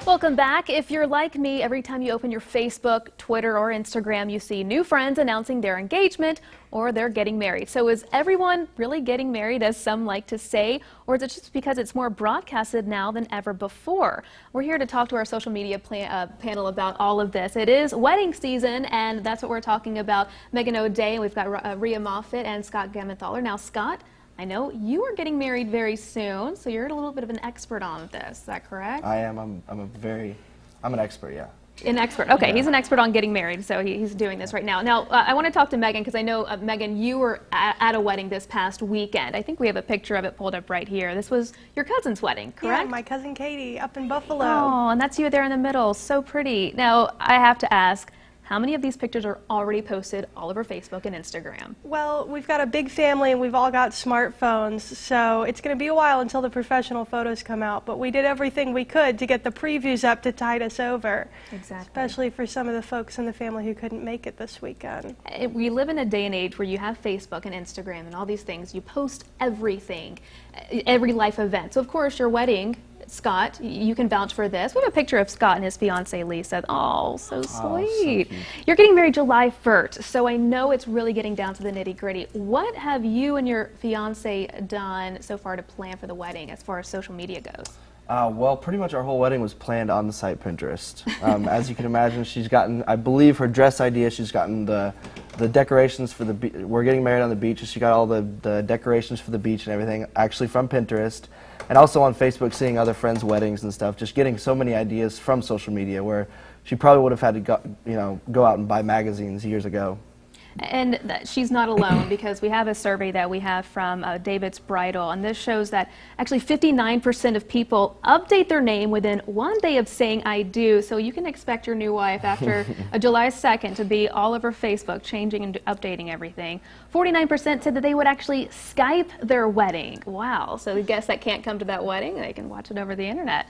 Welcome back. If you're like me, every time you open your Facebook, Twitter, or Instagram, you see new friends announcing their engagement or they're getting married. So is everyone really getting married, as some like to say, or is it just because it's more broadcasted now than ever before? We're here to talk to our social media panel about all of this. It is wedding season, and that's what we're talking about. Megan O'Day, and we've got Rhea Moffitt and Scott Gammenthaler. Now, Scott, I know you are getting married very soon, so you're a little bit of an expert on this. Is that correct? I am. I'm an expert, yeah. An expert. Okay, Yeah. He's an expert on getting married, so he's doing this right now. Now, I want to talk to Megan because I know, Megan, you were at a wedding this past weekend. I think we have a picture of it pulled up right here. This was your cousin's wedding, correct? Yeah, my cousin Katie up in Buffalo. Oh, and that's you there in the middle. So pretty. Now, I have to ask, how many of these pictures are already posted all over Facebook and Instagram? Well, we've got a big family and we've all got smartphones, so it's going to be a while until the professional photos come out, but we did everything we could to get the previews up to tide us over. Exactly. Especially for some of the folks in the family who couldn't make it this weekend. We live in a day and age where you have Facebook and Instagram and all these things. You post everything, every life event. So, of course, your wedding, Scott, you can vouch for this. We have a picture of Scott and his fiancée, Lisa. Oh, so sweet. So You're getting married July 1st, so I know it's really getting down to the nitty-gritty. What have you and your fiancée done so far to plan for the wedding as far as social media goes? Well, pretty much our whole wedding was planned on the site Pinterest. As you can imagine, she's gotten, I believe, her dress idea. She's gotten the decorations for the beach. We're getting married on the beach, so she got all the decorations for the beach and everything actually from Pinterest. And also on Facebook, seeing other friends' weddings and stuff, just getting so many ideas from social media where she probably would have had to go out and buy magazines years ago. And she's not alone, because we have a survey that we have from David's Bridal, and this shows that actually 59% of people update their name within 1 day of saying I do. So you can expect your new wife after July 2nd to be all over Facebook, changing and updating everything. 49% said that they would actually Skype their wedding. Wow. So I guess that can't come to that wedding. They can watch it over the internet.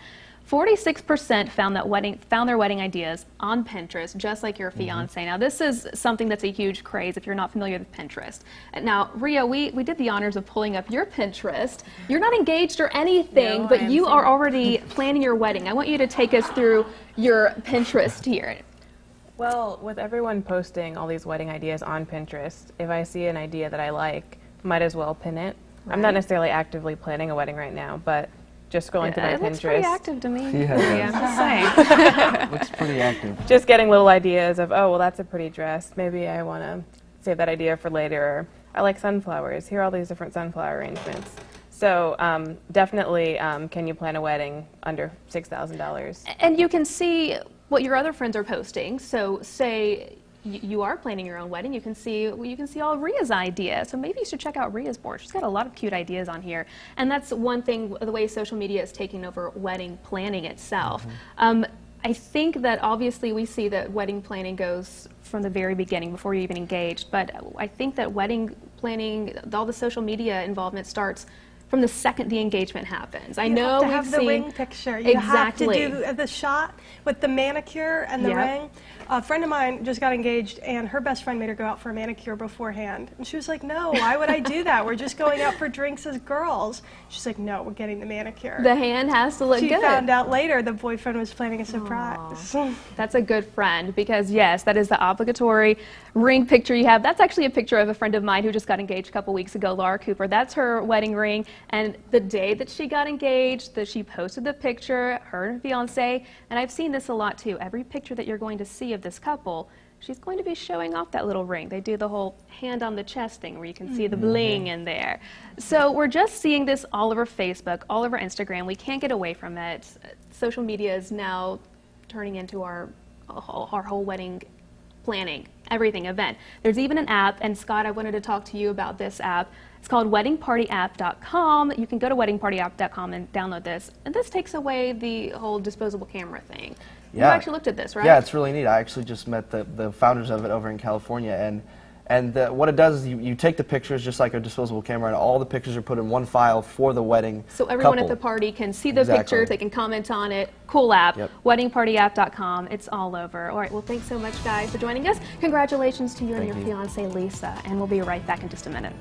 46% found their wedding ideas on Pinterest, just like your fiancé. Now, this is something that's a huge craze if you're not familiar with Pinterest. Now, Rhea, we did the honors of pulling up your Pinterest. You're not engaged or anything, No, but you are already planning your wedding. I want you to take us through your Pinterest here. Well, with everyone posting all these wedding ideas on Pinterest, if I see an idea that I like, might as well pin it. I'm not necessarily actively planning a wedding right now, but just going through my It looks Pinterest. pretty active to me. Yeah, I'm just saying. Looks pretty active. Just getting little ideas of, oh, well, that's a pretty dress. Maybe I want to save that idea for later. Or, I like sunflowers. Here are all these different sunflower arrangements. So definitely, can you plan a wedding under $6,000? And you can see what your other friends are posting. So say you are planning your own wedding, you can see all of Rhea's ideas. So maybe you should check out Rhea's board. She's got a lot of cute ideas on here. And that's one thing, the way social media is taking over wedding planning itself. I think that obviously we see that wedding planning goes from the very beginning, before you're even engaged. But I think that wedding planning, all the social media involvement starts from the second the engagement happens. I know You have to have the ring picture. You Exactly. have to do the shot with the manicure and the Yep. ring. A friend of mine just got engaged, and her best friend made her go out for a manicure beforehand. And she was like, no, why would I do that? We're just going out for drinks as girls. She's like, no, we're getting the manicure. The hand has to look She good. found out later the boyfriend was planning a surprise. That's a good friend, because yes, that is the obligatory ring picture you have. That's actually a picture of a friend of mine who just got engaged a couple weeks ago, Laura Cooper. That's her wedding ring, and the day that she got engaged, that she posted the picture, her and fiance, and I've seen this a lot too. Every picture that you're going to see of this couple, she's going to be showing off that little ring. They do the whole hand on the chest thing where you can see the bling in there. So we're just seeing this all over Facebook, all over Instagram. We can't get away from it. Social media is now turning into our whole wedding planning, everything event. There's even an app, and Scott, I wanted to talk to you about this app. It's called weddingpartyapp.com. You can go to weddingpartyapp.com and download this. And this takes away the whole disposable camera thing. Yeah. You actually looked at this, right? Yeah, it's really neat. I actually just met the founders of it over in California, and what it does is you take the pictures just like a disposable camera, and all the pictures are put in one file for the wedding So everyone couple. at the party can see the Exactly. pictures, they can comment on it. Cool app, Yep. weddingpartyapp.com. It's all over. All right, well, thanks so much, guys, for joining us. Congratulations to you and Thank your you. fiancée, Lisa, and we'll be right back in just a minute.